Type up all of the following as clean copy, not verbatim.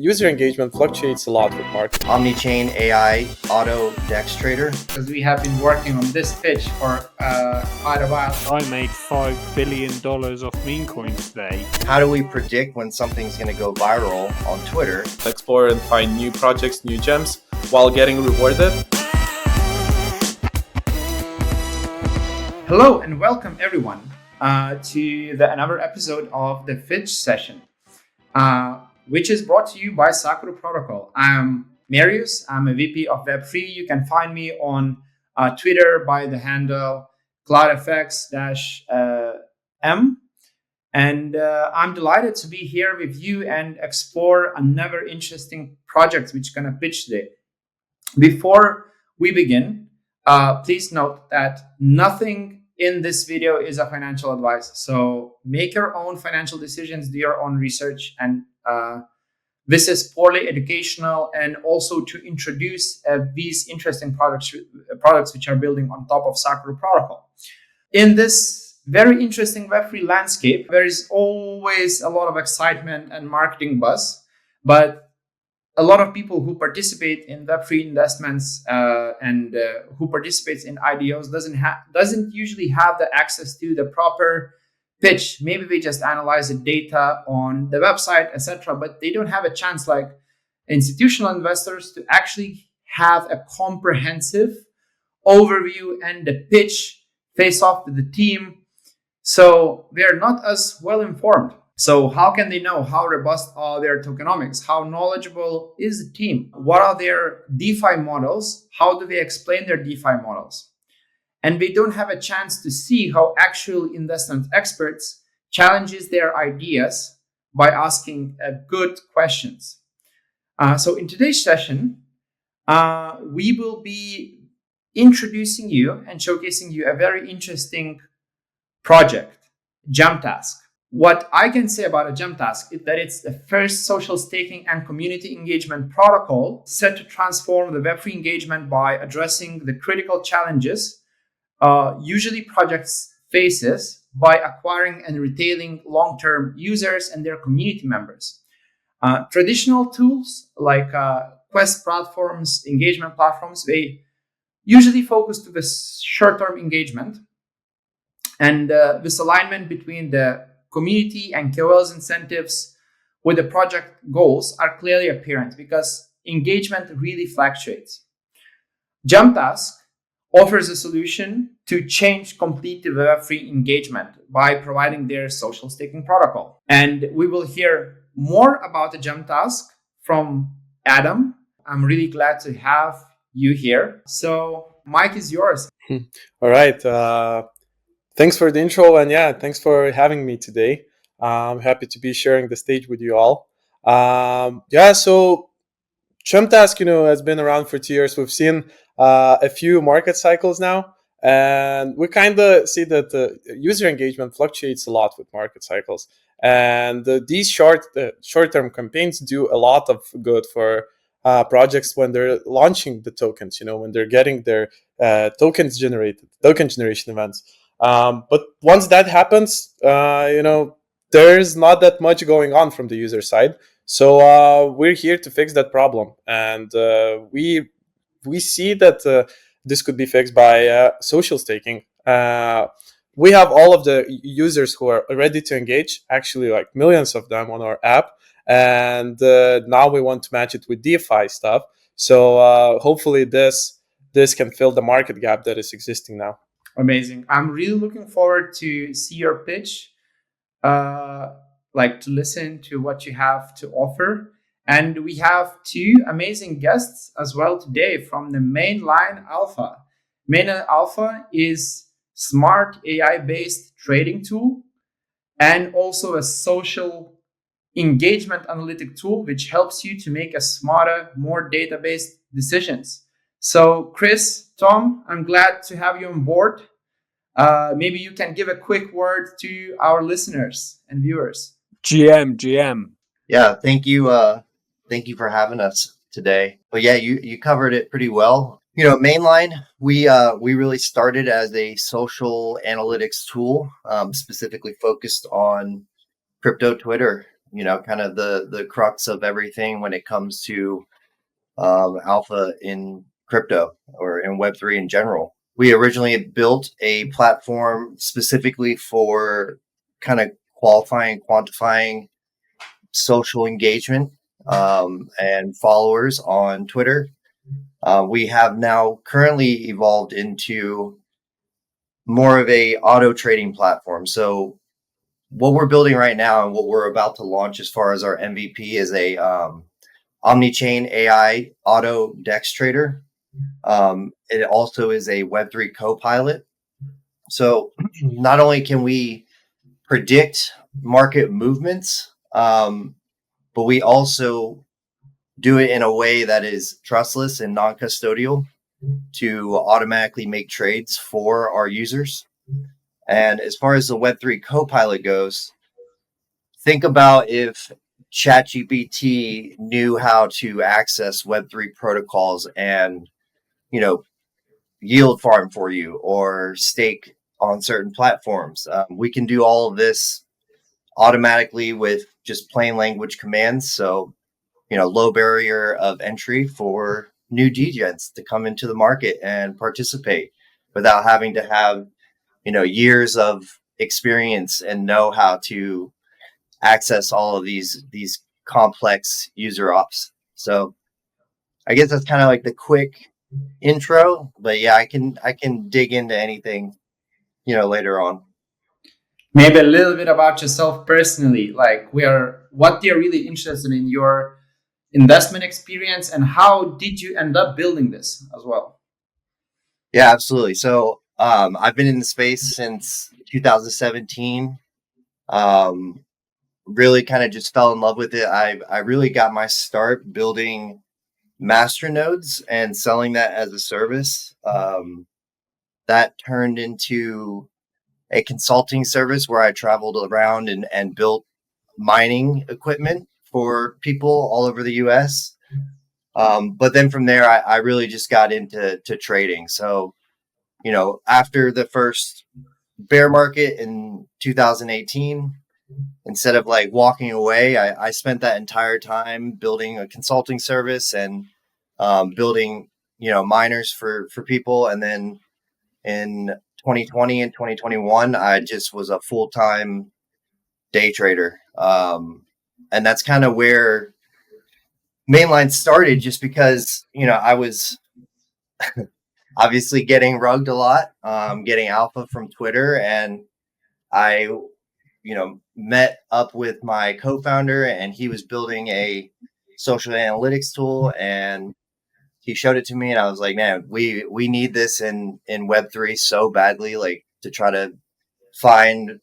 User engagement fluctuates a lot with market. Omni-chain AI auto DEX trader. Because we have been working on this pitch for quite a while. I made $5 billion off meme coins today. How do we predict when something's going to go viral on Twitter? Explore and find new projects, new gems, while getting rewarded. Hello and welcome everyone to another episode of the Pitch session, which is brought to you by Saakuru Protocol. I'm Marius. I'm a VP of Web3. You can find me on Twitter by the handle CloudFX-M. And I'm delighted to be here with you and explore another interesting project which I'm going to pitch today. Before we begin, please note that nothing in this video is a financial advice. So make your own financial decisions, do your own research, and this is purely educational and also to introduce these interesting products which are building on top of Saakuru Protocol. In this very interesting Web3 landscape, there is always a lot of excitement and marketing buzz, but a lot of people who participate in Web3 investments and who participates in IDOs doesn't usually have the access to the proper pitch. Maybe they just analyze the data on the website, etc., but they don't have a chance like institutional investors to actually have a comprehensive overview and the pitch face off with the team. So they're not as well informed. So how can they know how robust are their tokenomics? How knowledgeable is the team? What are their DeFi models? How do they explain their DeFi models? And they don't have a chance to see how actual investment experts challenges their ideas by asking good questions. So in today's session, we will be introducing you and showcasing you a very interesting project, Jumptask. What I can say about a Jumptask is that it's the first social staking and community engagement protocol set to transform the Web3 engagement by addressing the critical challenges usually projects faces by acquiring and retailing long-term users and their community members. Traditional tools like Quest platforms, engagement platforms, they usually focus to the short-term engagement, and this alignment between the community and KOL's incentives with the project goals are clearly apparent because engagement really fluctuates. Jumptask offers a solution to change completely the Web3 engagement by providing their social staking protocol. And we will hear more about the Jumptask from Adam. I'm really glad to have you here. So, Mike is yours. All right. Thanks for the intro, and thanks for having me today. I'm happy to be sharing the stage with you all. So Jumptask, has been around for 2 years. We've seen a few market cycles now, and we kind of see that the user engagement fluctuates a lot with market cycles. And these short-term campaigns do a lot of good for projects when they're launching the tokens, when they're getting their token generation events. But once that happens, there's not that much going on from the user side. So we're here to fix that problem. And we see that this could be fixed by social staking. We have all of the users who are ready to engage, actually like millions of them on our app. And now we want to match it with DeFi stuff. So hopefully this can fill the market gap that is existing now. Amazing. I'm really looking forward to see your pitch, to listen to what you have to offer. And we have two amazing guests as well today from the Mainline Alpha. Mainline Alpha is smart AI-based trading tool and also a social engagement analytic tool, which helps you to make a smarter, more data-based decisions. So Chris, Tom, I'm glad to have you on board. Maybe you can give a quick word to our listeners and viewers. GM. Yeah, thank you. Thank you for having us today. But you covered it pretty well. Mainline, we really started as a social analytics tool, specifically focused on crypto Twitter. kind of the crux of everything when it comes to alpha in crypto or in Web3 in general. We originally built a platform specifically for kind of qualifying, quantifying social engagement and followers on Twitter. We have now currently evolved into more of a auto trading platform. So what we're building right now and what we're about to launch as far as our MVP is a omni-chain AI auto DEX trader. It also is a Web3 co-pilot. So not only can we predict market movements, but we also do it in a way that is trustless and non-custodial to automatically make trades for our users. And as far as the Web3 Copilot goes, think about if ChatGPT knew how to access Web3 protocols and, yield farm for you or stake on certain platforms. We can do all of this automatically with just plain language commands. So, low barrier of entry for new degens to come into the market and participate without having to have, years of experience and know how to access all of these complex user ops. So I guess that's kind of like the quick intro, but yeah, I can dig into anything, later on. Maybe a little bit about yourself personally, like what you're really interested in your investment experience, and how did you end up building this as well? Yeah, absolutely. So I've been in the space since 2017. Really kind of just fell in love with it. I really got my start building master nodes and selling that as a service. That turned into a consulting service where I traveled around and built mining equipment for people all over the US. But then from there, I really just got into trading. So, after the first bear market in 2018, instead of like walking away, I spent that entire time building a consulting service and building, miners for people. And then in 2020 and 2021, I just was a full-time day trader. And that's kind of where Mainline started, just because, I was obviously getting rugged a lot, getting alpha from Twitter. And I, met up with my co-founder, and he was building a social analytics tool, and he showed it to me, and I was like, man, we need this in Web3 so badly, like to try to find,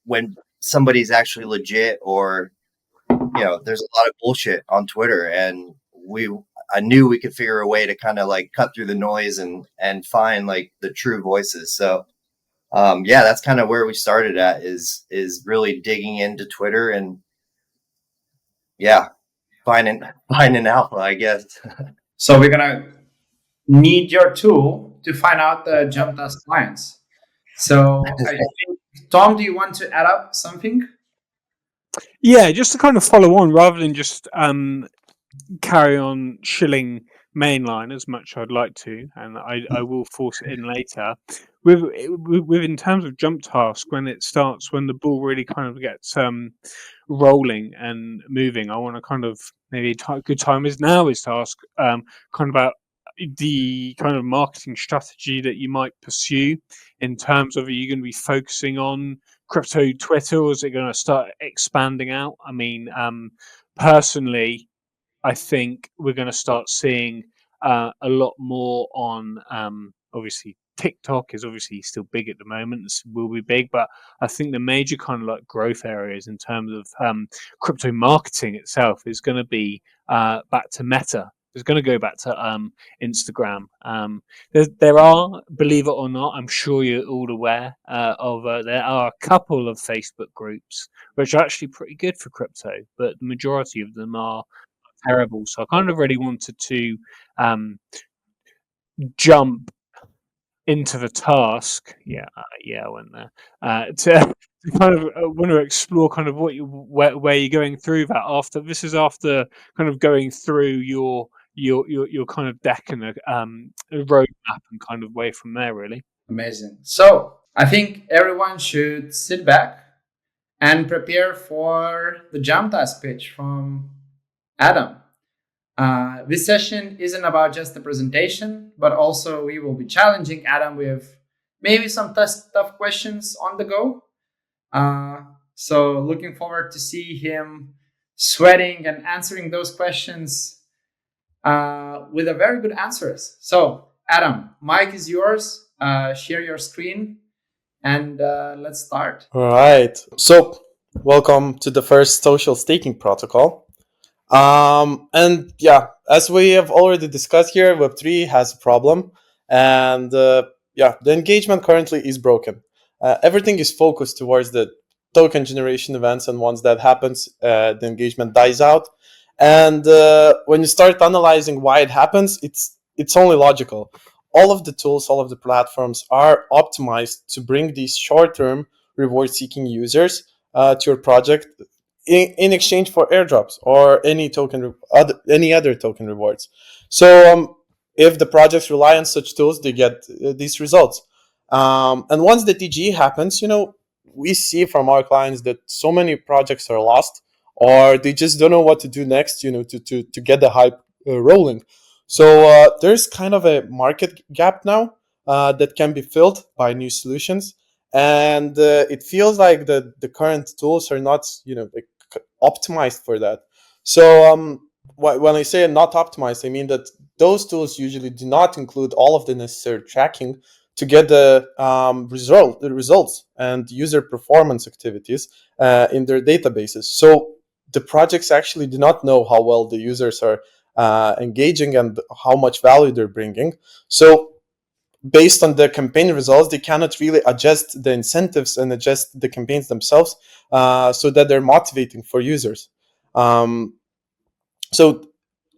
when somebody's actually legit, or, there's a lot of bullshit on Twitter, and I knew we could figure a way to kind of like cut through the noise and find like the true voices. So yeah, that's kind of where we started at, is really digging into Twitter and yeah, finding alpha, I guess. So we're gonna need your tool to find out the Jumptask clients. So I think, Tom, do you want to add up something? Yeah, just to kind of follow on, rather than just carry on shilling Mainline as much I'd like to, and I will force it in later. With in terms of Jumptask, when the ball really kind of gets rolling and moving, I want to kind of maybe good time is now is to ask kind of about the kind of marketing strategy that you might pursue, in terms of, are you going to be focusing on crypto Twitter, or is it going to start expanding out? I mean, personally, I think we're going to start seeing a lot more on, obviously TikTok is obviously still big at the moment. This will be big, but I think the major kind of like growth areas in terms of crypto marketing itself is going to be back to Meta. It's going to go back to Instagram. There are, believe it or not, I'm sure you're all aware of, there are a couple of Facebook groups which are actually pretty good for crypto, but the majority of them are terrible. So I kind of really wanted to jump into the task. I went there to kind of want to explore kind of where you're going through that after. This is after kind of going through your kind of deck and a roadmap and kind of way from there, really. Amazing. So I think everyone should sit back and prepare for the Jumptask pitch from Adam. This session isn't about just the presentation, but also we will be challenging Adam with maybe some tough questions on the go. So looking forward to see him sweating and answering those questions with a very good answers. So Adam, mic is yours. Share your screen and let's start. All right. So welcome to the first social staking protocol. And yeah, as we have already discussed here, Web3 has a problem, and the engagement currently is broken. Everything is focused towards the token generation events, and once that happens, the engagement dies out. And when you start analyzing why it happens, it's only logical. All of the tools, all of the platforms are optimized to bring these short-term reward-seeking users to your project in exchange for airdrops or any other token rewards. So if the projects rely on such tools, they get these results. And once the TG happens, we see from our clients that so many projects are lost, or they just don't know what to do next, to get the hype rolling. So there's kind of a market gap now that can be filled by new solutions. And it feels like the current tools are not, optimized for that. So when I say not optimized, I mean that those tools usually do not include all of the necessary tracking to get the results and user performance activities in their databases. So the projects actually do not know how well the users are engaging and how much value they're bringing. So based on the campaign results, they cannot really adjust the incentives and adjust the campaigns themselves so that they're motivating for users. So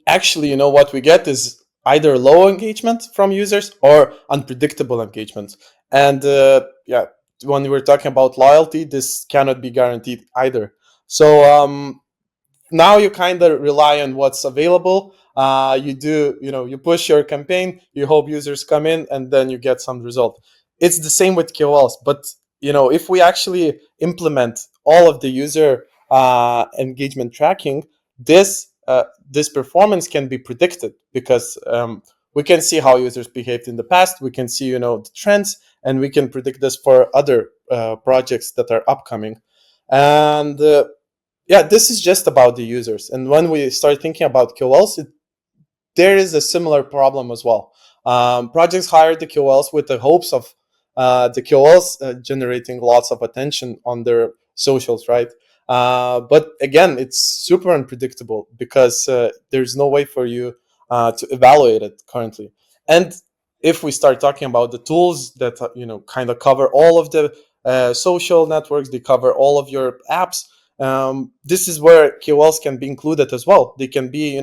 actually, what we get is either low engagement from users or unpredictable engagement. And when we're talking about loyalty, this cannot be guaranteed either. So now you kind of rely on what's available. You push your campaign, you hope users come in, and then you get some result. It's the same with KOLs, but if we actually implement all of the user engagement tracking, this performance can be predicted, because we can see how users behaved in the past. We can see the trends, and we can predict this for other projects that are upcoming. And this is just about the users. And when we start thinking about KOLs, there is a similar problem as well. Projects hire the KOLs with the hopes of the KOLs generating lots of attention on their socials, right? But again, it's super unpredictable, because there's no way for you to evaluate it currently. And if we start talking about the tools that kind of cover all of the social networks, they cover all of your apps. This is where KOLs can be included as well. They can be,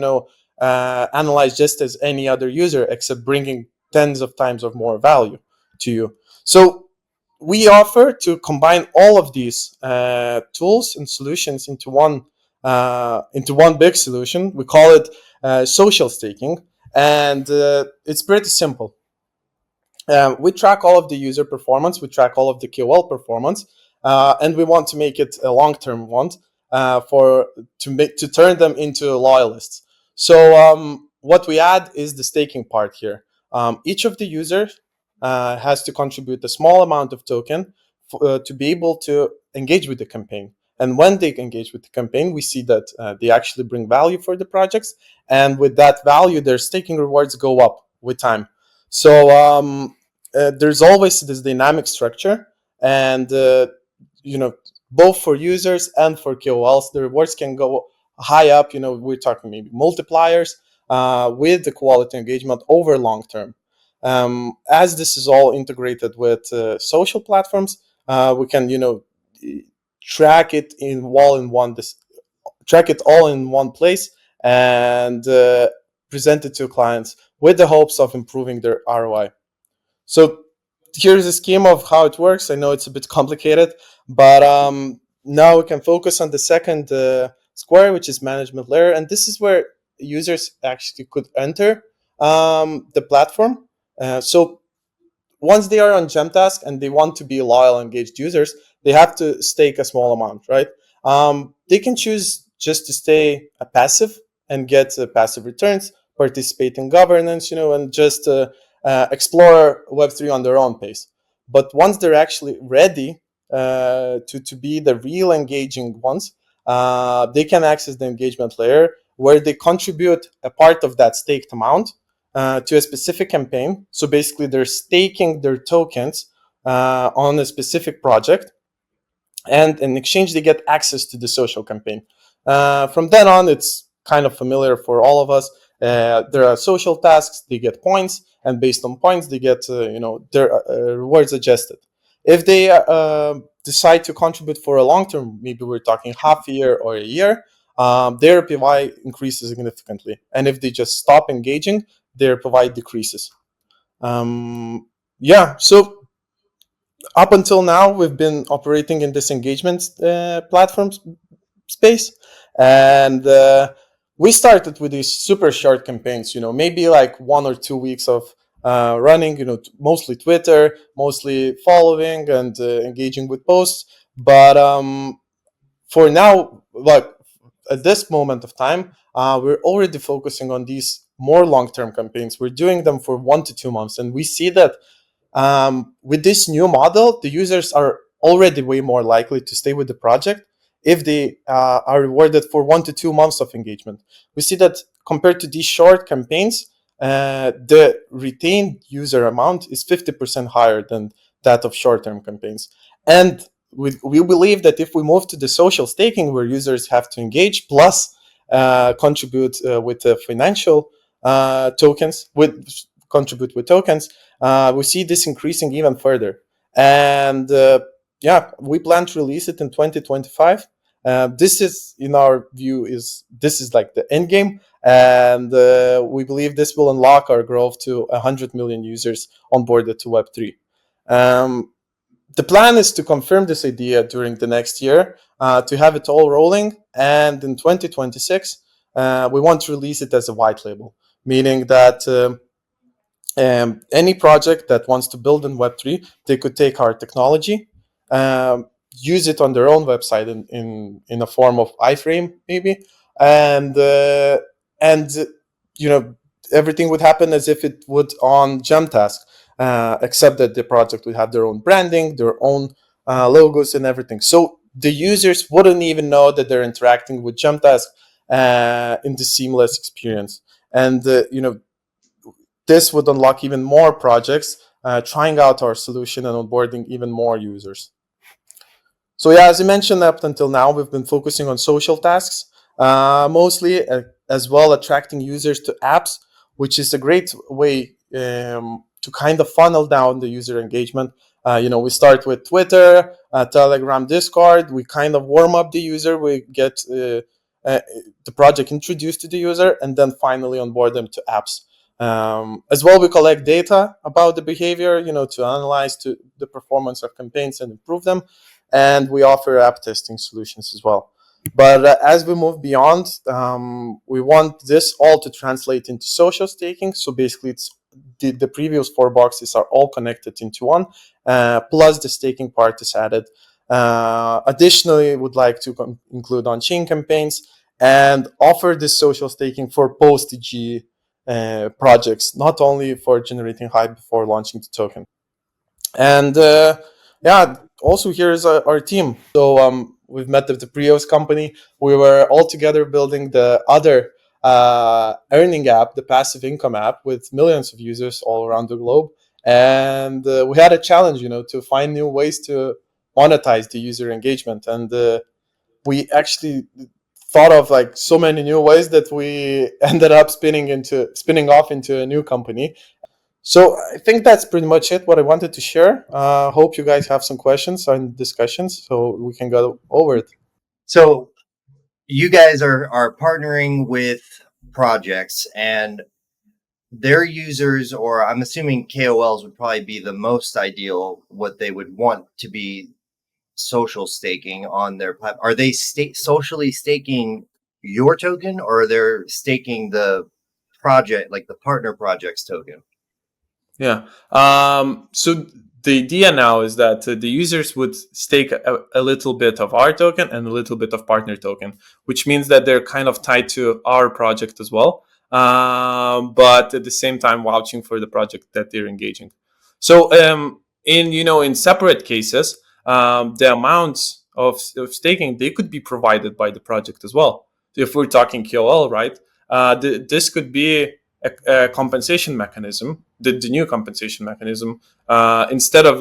analyzed just as any other user, except bringing tens of times of more value to you. So we offer to combine all of these tools and solutions into one big solution. We call it social staking, and it's pretty simple. We track all of the user performance, we track all of the KOL performance, and we want to make it a long-term one to turn them into loyalists. So what we add is the staking part here. Each of the users has to contribute a small amount of token to be able to engage with the campaign. And when they engage with the campaign, we see that they actually bring value for the projects. And with that value, their staking rewards go up with time. So there's always this dynamic structure, and both for users and for KOLs, the rewards can go high up. We're talking maybe multipliers with the quality engagement over long term. As this is all integrated with social platforms, we can track it all in one place, and present it to clients with the hopes of improving their ROI. So here's a scheme of how it works. I know it's a bit complicated, but now we can focus on the second square, which is management layer, and this is where users actually could enter the platform. So once they are on Jumptask and they want to be loyal, engaged users, they have to stake a small amount, right? They can choose just to stay a passive and get passive returns, participate in governance, and just explore Web3 on their own pace. But once they're actually ready to be the real engaging ones, they can access the engagement layer where they contribute a part of that staked amount to a specific campaign. So basically, they're staking their tokens on a specific project, and in exchange, they get access to the social campaign. From then on, it's kind of familiar for all of us. There are social tasks; they get points, and based on points, they get their rewards adjusted. If they decide to contribute for a long term, maybe we're talking half a year or a year, their PY increases significantly. And if they just stop engaging, their PY decreases. So up until now, we've been operating in this engagement platform space, and we started with these super short campaigns. Maybe like 1 or 2 weeks of running. Mostly Twitter, mostly following and engaging with posts. But for now, like at this moment of time, we're already focusing on these more long-term campaigns. We're doing them for 1 to 2 months, and we see that with this new model, the users are already way more likely to stay with the project if they are rewarded for 1 to 2 months of engagement. We see that compared to these short campaigns, the retained user amount is 50% higher than that of short-term campaigns. And we believe that if we move to the social staking, where users have to engage plus contribute with financial tokens, contribute with tokens, we see this increasing even further. And we plan to release it in 2025. This is, in our view, this is like the end game, and we believe this will unlock our growth to 100 million users onboarded to Web3. The plan is to confirm this idea during the next year, to have it all rolling, and in 2026, we want to release it as a white label, meaning that any project that wants to build in Web3, they could take our technology, use it on their own website in a form of iframe, maybe, and everything would happen as if it would on Jumptask, except that the project would have their own branding, their own logos, and everything. So the users wouldn't even know that they're interacting with Jumptask in the seamless experience, and this would unlock even more projects trying out our solution and onboarding even more users. So as I mentioned, up until now, we've been focusing on social tasks, mostly, as well attracting users to apps, which is a great way to kind of funnel down the user engagement. We start with Twitter, Telegram, Discord. We kind of warm up the user. We get the project introduced to the user, and then finally onboard them to apps. As well, we collect data about the behavior, to analyze the performance of campaigns and improve them. And we offer app testing solutions as well. But as we move beyond, we want this all to translate into social staking. So basically, it's the previous 4 boxes are all connected into one, plus the staking part is added. Additionally, would like to include on-chain campaigns and offer this social staking for post-DG projects, not only for generating hype before launching the token. And also here's our team. So we've met at the previous company. We were all together building the other earning app, the passive income app, with millions of users all around the globe. And we had a challenge, to find new ways to monetize the user engagement. And we actually thought of like so many new ways that we ended up spinning off into a new company. So I think that's pretty much it, what I wanted to share. Hope you guys have some questions and discussions so we can go over it. So you guys are partnering with projects, and their users, or I'm assuming KOLs would probably be the most ideal, what they would want to be social staking on their platform. Are they socially staking your token, or they're staking the project, like the partner project's token? Yeah. So the idea now is that the users would stake a little bit of our token and a little bit of partner token, which means that they're kind of tied to our project as well, but at the same time vouching for the project that they're engaging. So in separate cases, the amounts of staking, they could be provided by the project as well. So if we're talking QOL, right? This could be a compensation mechanism, the new compensation mechanism. Instead of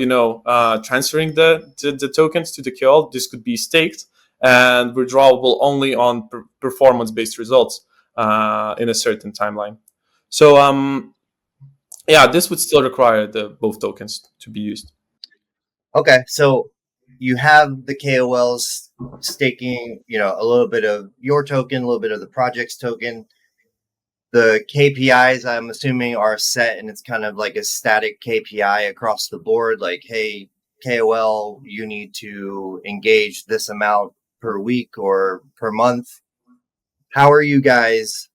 transferring the tokens to the QL, this could be staked and withdrawable only on performance-based results in a certain timeline. So this would still require both tokens to be used. Okay, so you have the KOLs staking, a little bit of your token, a little bit of the project's token. The KPIs, I'm assuming, are set, and it's kind of like a static KPI across the board. Like, hey, KOL, you need to engage this amount per week or per month. How are you guys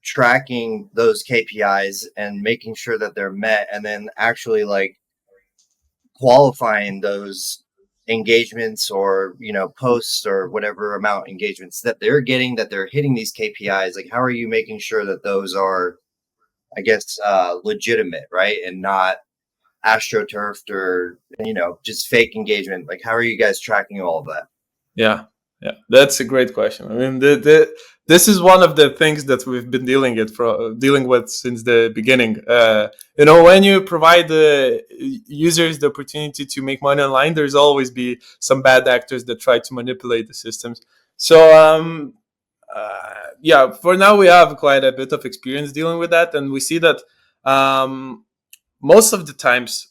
tracking those KPIs and making sure that they're met, and then actually like qualifying those engagements or posts or whatever amount engagements that they're getting, that they're hitting these KPIs? Like, how are you making sure that those are, I guess, legitimate, right, and not astroturfed or just fake engagement? Like, how are you guys tracking all of that? Yeah, that's a great question. I mean, this is one of the things that we've been dealing with since the beginning. When you provide the users the opportunity to make money online, there's always be some bad actors that try to manipulate the systems. So for now we have quite a bit of experience dealing with that, and we see that most of the times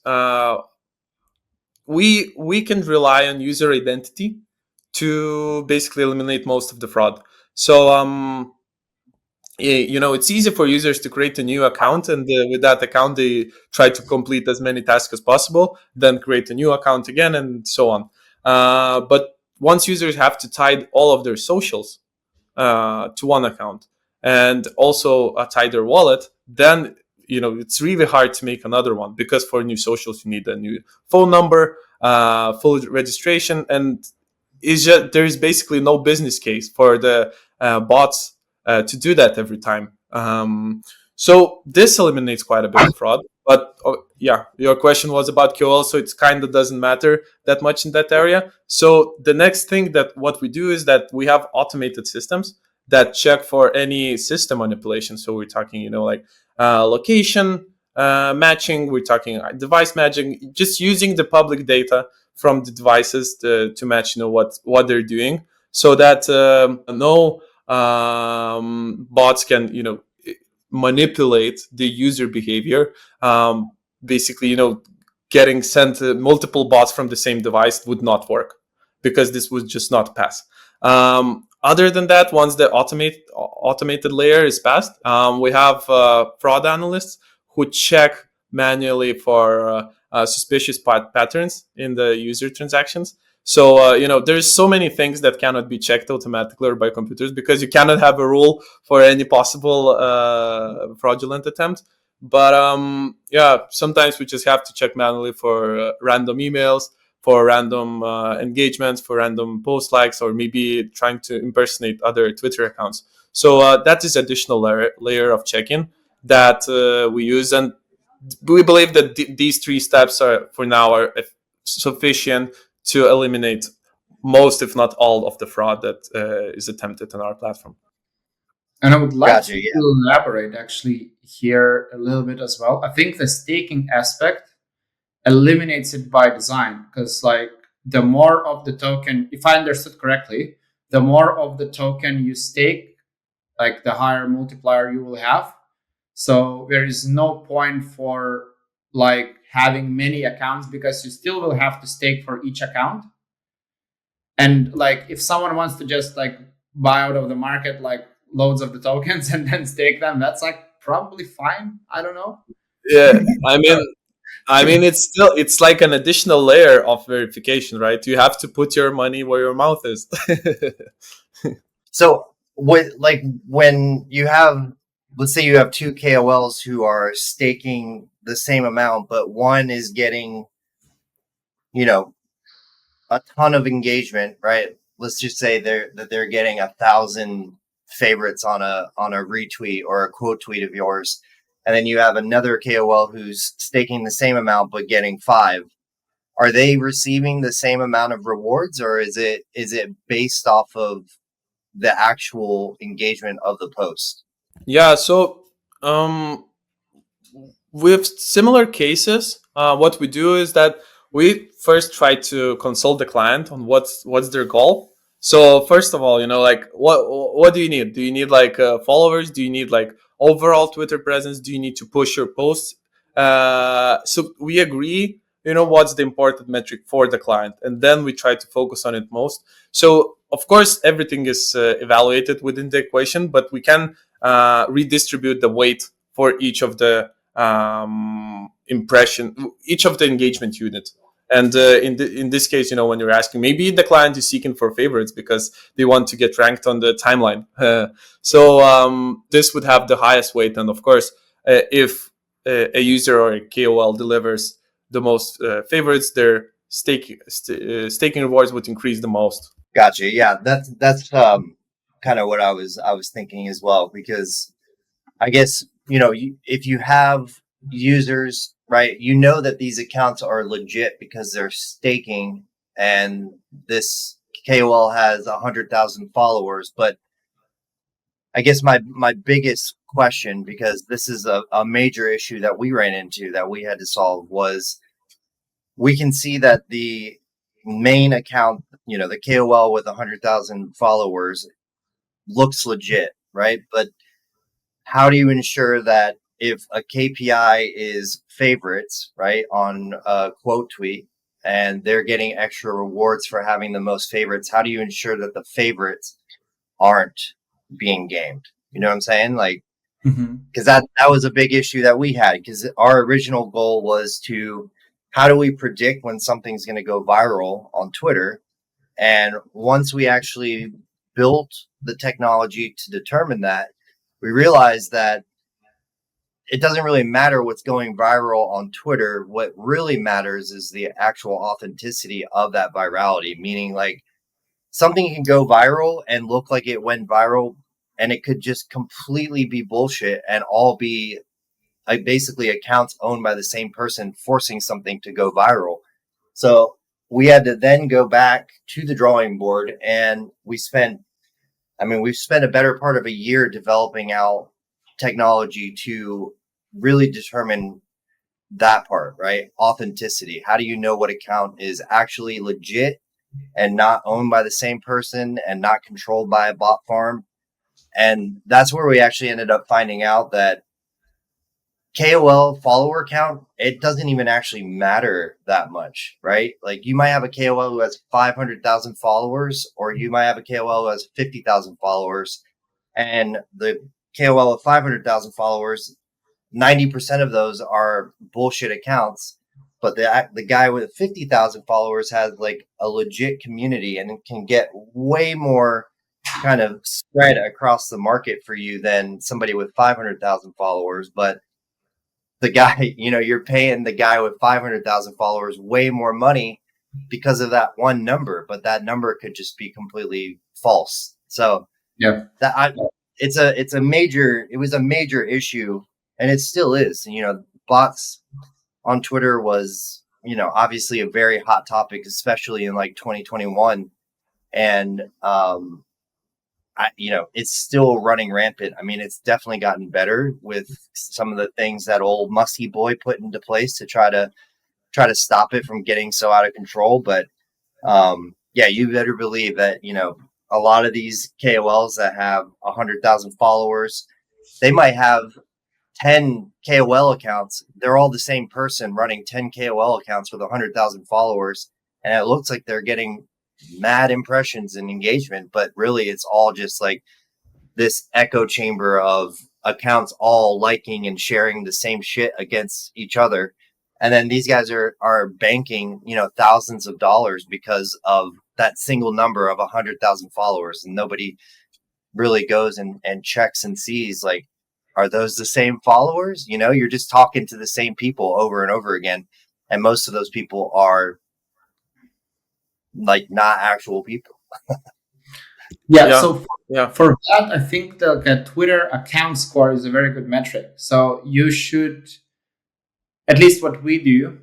we can rely on user identity to basically eliminate most of the fraud. So it's easy for users to create a new account, and with that account they try to complete as many tasks as possible, then create a new account again, and so on. But once users have to tie all of their socials to one account and also tie their wallet, then it's really hard to make another one, because for new socials you need a new phone number, full registration, and there's basically no business case for the bots to do that every time. So this eliminates quite a bit of fraud. But your question was about QOL, so it kind of doesn't matter that much in that area. So the next thing that what we do is that we have automated systems that check for any system manipulation. So we're talking, location matching, we're talking device matching, just using the public data from the devices to match, what they're doing, so that no bots can, manipulate the user behavior. Basically, getting sent multiple bots from the same device would not work, because this would just not pass. Other than that, once the automated layer is passed, we have fraud analysts who check manually for suspicious patterns in the user transactions. So, there's so many things that cannot be checked automatically or by computers, because you cannot have a rule for any possible fraudulent attempt. But sometimes we just have to check manually for random emails, for random engagements, for random post likes, or maybe trying to impersonate other Twitter accounts. So that is additional layer of check-in that we use, and we believe that these three steps are sufficient to eliminate most, if not all, of the fraud that is attempted on our platform. And I would like to elaborate actually here a little bit as well. I think the staking aspect eliminates it by design, because like the more of the token, if I understood correctly, the more of the token you stake, like the higher multiplier you will have. So there is no point for like having many accounts, because you still will have to stake for each account. And like if someone wants to just like buy out of the market like loads of the tokens and then stake them, that's like probably fine. I don't know. Yeah, it's like an additional layer of verification, right? You have to put your money where your mouth is. So when you have, let's say you have two KOLs who are staking the same amount, but one is getting, you know, a ton of engagement, right? Let's just say they're getting 1,000 favorites on a retweet or a quote tweet of yours, and then you have another KOL who's staking the same amount but getting 5. Are they receiving the same amount of rewards, or is it based off of the actual engagement of the post? Yeah, so um, with similar cases, what we do is that we first try to consult the client on what's their goal. So first of all, like what do you need? Do you need like followers? Do you need like overall Twitter presence? Do you need to push your posts? So we agree, what's the important metric for the client, and then we try to focus on it most. So of course, everything is evaluated within the equation, but we can redistribute the weight for each of the each of the engagement units. And in this case, when you're asking, maybe the client is seeking for favorites because they want to get ranked on the timeline. So this would have the highest weight. And of course, if a user or a KOL delivers the most favorites, their staking rewards would increase the most. Gotcha. Yeah, that's kind of what I was thinking as well, because I guess, if you have users, right, that these accounts are legit because they're staking, and this KOL has 100,000 followers. But I guess my biggest question, because this is a major issue that we ran into that we had to solve, was we can see that the main account, the KOL with 100,000 followers looks legit, right? But how do you ensure that if a KPI is favorites, right, on a quote tweet, and they're getting extra rewards for having the most favorites, how do you ensure that the favorites aren't being gamed? You know what I'm saying? Like, because that was a big issue that we had, because our original goal was to, how do we predict when something's going to go viral on Twitter? And once we actually built the technology to determine that, we realized that it doesn't really matter what's going viral on Twitter. What really matters is the actual authenticity of that virality, meaning like something can go viral and look like it went viral, and it could just completely be bullshit and all be like basically accounts owned by the same person forcing something to go viral. So we had to then go back to the drawing board, and we've spent a better part of a year developing out technology to really determine that part, right? Authenticity. How do you know what account is actually legit and not owned by the same person and not controlled by a bot farm? And that's where we actually ended up finding out that KOL follower count, it doesn't even actually matter that much, right? Like you might have a KOL who has 500,000 followers, or you might have a KOL who has 50,000 followers, and the KOL with 500,000 followers, 90% of those are bullshit accounts, but the guy with 50,000 followers has like a legit community and can get way more kind of spread across the market for you than somebody with 500,000 followers. But the guy, you're paying the guy with 500,000 followers way more money because of that one number, but that number could just be completely false. So Yeah. it was a major issue, and it still is. Bots on Twitter was, obviously a very hot topic, especially in like 2021. And, it's still running rampant. I mean, it's definitely gotten better with some of the things that old musky boy put into place to try to stop it from getting so out of control. But yeah, you better believe that, a lot of these KOLs that have 100,000 followers, they might have 10 KOL accounts. They're all the same person running 10 KOL accounts with 100,000 followers. And it looks like they're getting mad impressions and engagement, but really it's all just like this echo chamber of accounts all liking and sharing the same shit against each other. And then these guys are banking, thousands of dollars because of that single number of 100,000 followers. And nobody really goes and checks and sees, like, are those the same followers? You're just talking to the same people over and over again. And most of those people are like not actual people. Yeah. So for that, I think the Twitter account score is a very good metric. So you should, at least what we do,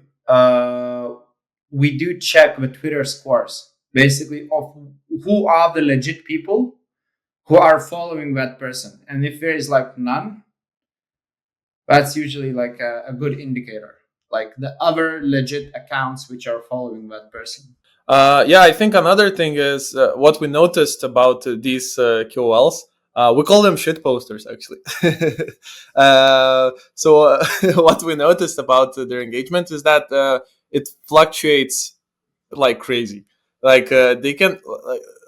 we do check the Twitter scores, basically, of who are the legit people who are following that person. And if there is like none, that's usually like a good indicator, like the other legit accounts which are following that person. I think another thing is what we noticed about these QOLs. We call them shit posters, actually. What we noticed about their engagement is that it fluctuates like crazy. Like they can,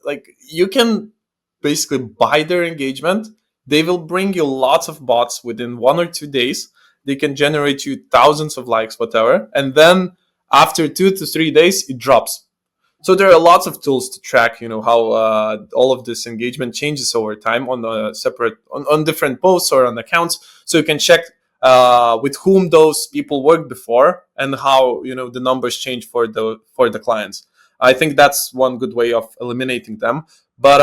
like you can basically buy their engagement. They will bring you lots of bots within 1 or 2 days. They can generate you thousands of likes, whatever, and then after 2 to 3 days, it drops. So there are lots of tools to track, how all of this engagement changes over time on a separate, on different posts or on accounts. So you can check with whom those people worked before and how the numbers change for the clients. I think that's one good way of eliminating them. But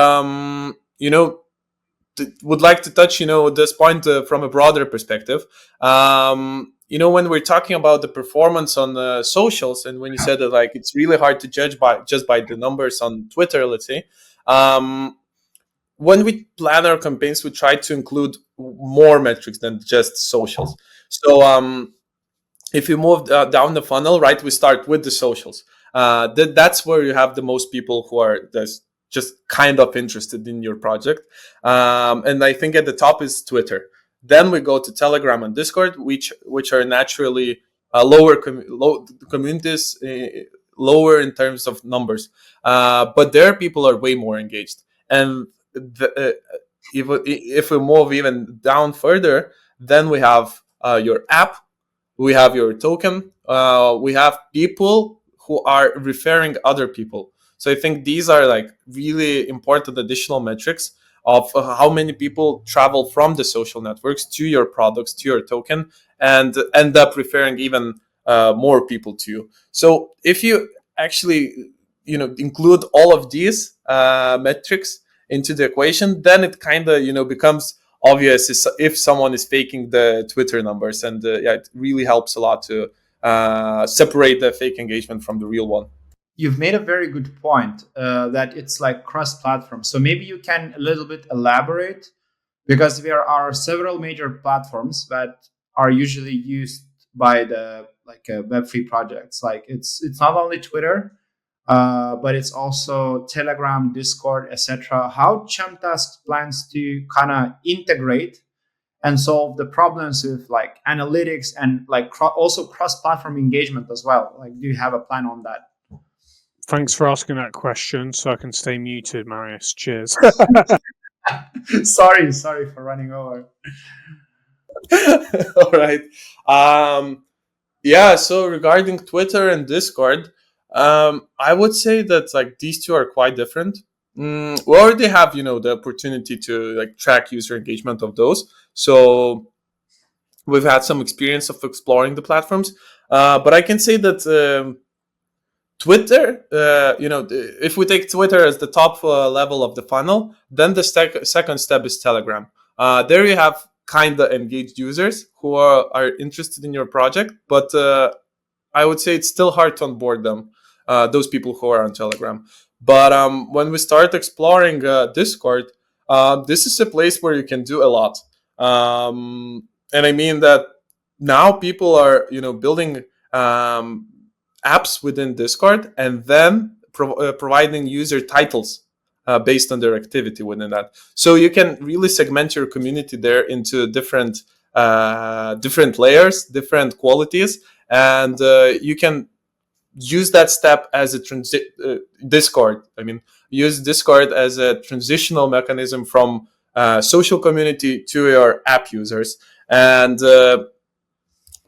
would like to touch this point from a broader perspective. When we're talking about the performance on the socials, and when you said that like it's really hard to judge just by the numbers on Twitter, let's say, when we plan our campaigns, we try to include more metrics than just socials. So if you move down the funnel, right, we start with the socials. That's where you have the most people who are just kind of interested in your project. And I think at the top is Twitter. Then we go to Telegram and Discord, which are naturally lower communities, lower in terms of numbers. But there people are way more engaged. And if we move even down further, then we have your app, we have your token, we have people who are referring other people. So I think these are like really important additional metrics of how many people travel from the social networks to your products, to your token, and end up referring even more people to you. So if you actually include all of these metrics into the equation, then it kind of becomes obvious if someone is faking the Twitter numbers, and it really helps a lot to separate the fake engagement from the real one. You've made a very good point that it's like cross-platform. So maybe you can a little bit elaborate, because there are several major platforms that are usually used by the Web3 projects. Like it's not only Twitter, but it's also Telegram, Discord, etc. How Jumptask plans to kind of integrate and solve the problems with like analytics and like also cross-platform engagement as well? Like, do you have a plan on that? Thanks for asking that question, so I can stay muted, Marius. Cheers. sorry for running over. All right. So regarding Twitter and Discord, I would say that like these two are quite different. We already have the opportunity to like track user engagement of those, so we've had some experience of exploring the platforms. But I can say that Twitter, if we take Twitter as the top level of the funnel, then the second step is Telegram. There you have kind of engaged users who are interested in your project, but I would say it's still hard to onboard them, those people who are on Telegram. But when we start exploring Discord, this is a place where you can do a lot. And I mean that now people are, building apps within Discord and then providing user titles based on their activity within that. So you can really segment your community there into different layers, different qualities, and you can use that step as a Discord. I mean, use Discord as a transitional mechanism from social community to your app users. And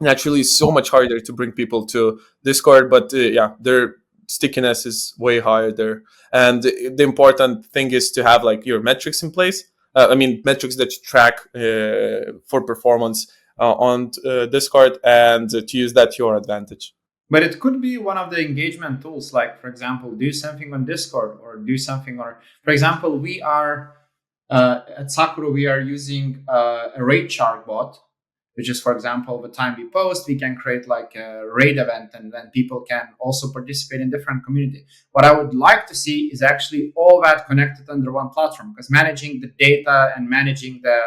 naturally, it's so much harder to bring people to Discord, but yeah, their stickiness is way higher there. And the important thing is to have like your metrics in place. I mean, metrics that you track for performance on Discord, and to use that to your advantage. But it could be one of the engagement tools, like, for example, do something on Discord or do something. Or, for example, we are at Saakuru, we are using a rate chart bot, which is, for example, the time we post, we can create like a raid event, and then people can also participate in different community. What I would like to see is actually all that connected under one platform, because managing the data and managing the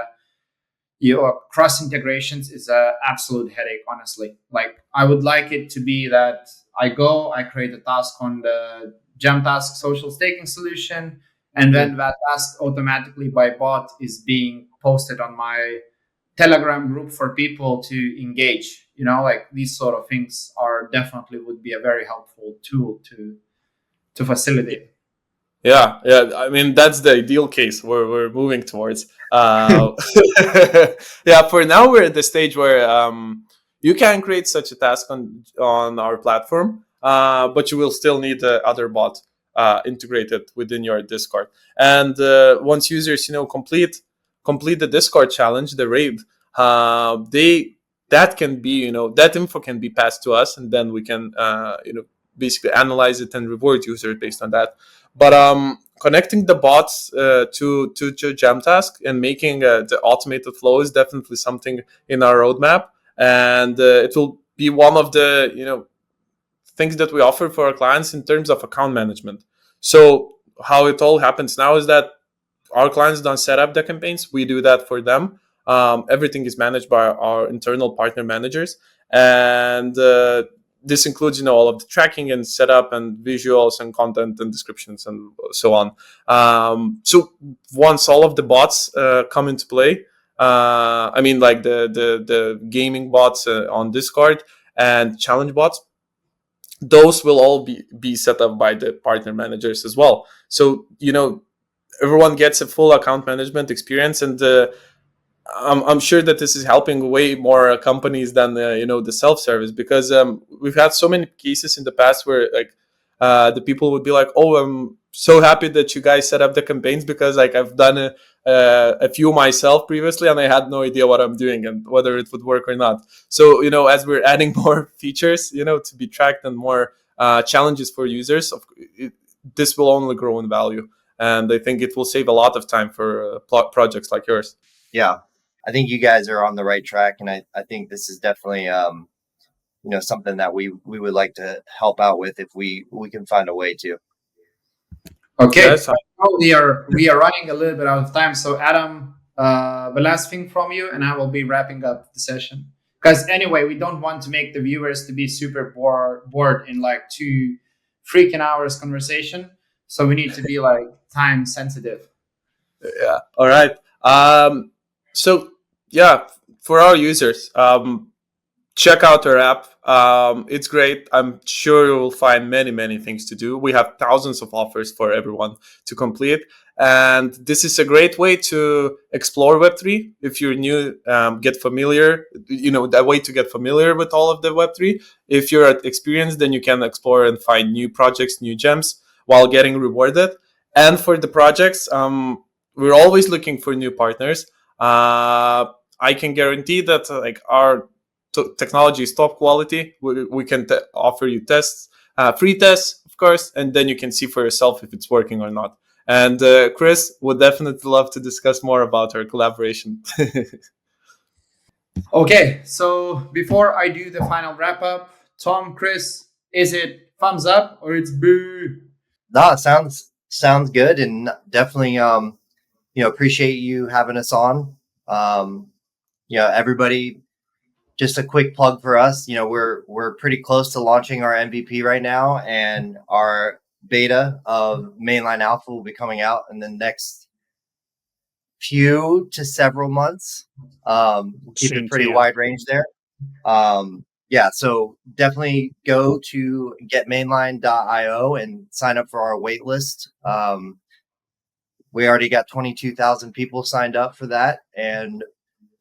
cross integrations is an absolute headache, honestly. Like, I would like it to be that I create a task on the Jumptask social staking solution, and then that task automatically by bot is being posted on my Telegram group for people to engage. Like, these sort of things are definitely would be a very helpful tool to facilitate. Yeah. I mean, that's the ideal case where we're moving towards. Yeah, for now we're at the stage where you can create such a task on our platform, but you will still need the other bot integrated within your Discord. And once users, complete the Discord challenge, the raid, that can be, that info can be passed to us, and then we can, basically analyze it and reward users based on that. But connecting the bots to Jamtask and making the automated flow is definitely something in our roadmap, and it will be one of the things that we offer for our clients in terms of account management. So how it all happens now is that our clients don't set up the campaigns; we do that for them. Everything is managed by our internal partner managers, and this includes, all of the tracking and setup and visuals and content and descriptions and so on. So once all of the bots come into play, I mean, like the gaming bots on Discord and challenge bots, those will all be set up by the partner managers as well. So, everyone gets a full account management experience, and I'm sure that this is helping way more companies than the self-service, because we've had so many cases in the past where like the people would be like, "Oh, I'm so happy that you guys set up the campaigns, because like I've done a few myself previously and I had no idea what I'm doing and whether it would work or not." So as we're adding more features to be tracked and more challenges for users, this will only grow in value, and I think it will save a lot of time for projects like yours. Yeah, I think you guys are on the right track, and I think this is definitely something that we would like to help out with if we can find a way to. Okay, yes, we are running a little bit out of time. So Adam, the last thing from you, and I will be wrapping up the session. Because anyway, we don't want to make the viewers to be super bored in like 2 freaking hours conversation. So we need to be like time sensitive. Yeah. All right. So yeah, for our users, check out our app. It's great. I'm sure you will find many things to do. We have thousands of offers for everyone to complete. And this is a great way to explore Web3. If you're new, get familiar, that way to get familiar with all of the Web3. If you're experienced, then you can explore and find new projects, new gems while getting rewarded. And for the projects, we're always looking for new partners. I can guarantee that like our technology is top quality. We can offer you tests, free tests, of course, and then you can see for yourself if it's working or not. And Chris would definitely love to discuss more about our collaboration. Okay, so before I do the final wrap up, Tom, Chris, is it thumbs up or it's boo? No, it sounds good, and definitely appreciate you having us on. Everybody, just a quick plug for us. We're pretty close to launching our MVP right now, and our beta of Mainline Alpha will be coming out in the next few to several months. We'll keep it pretty wide range there. So definitely go to getmainline.io and sign up for our wait list. we already got 22,000 people signed up for that, and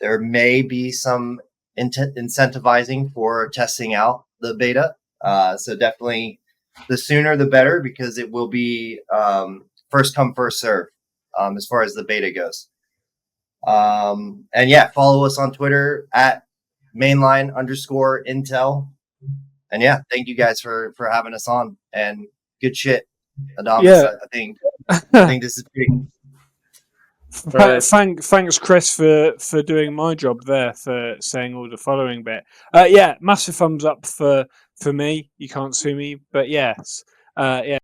there may be some incentivizing for testing out the beta. So definitely the sooner the better, because it will be first come, first serve as far as the beta goes. And yeah, follow us on Twitter at mainline_intel. And yeah, thank you guys for having us on, and good shit, Adamus. Yeah. I think this is big. Thanks, Chris, for doing my job there, for saying all the following bit. Yeah, massive thumbs up for me. You can't see me, but yes, yeah.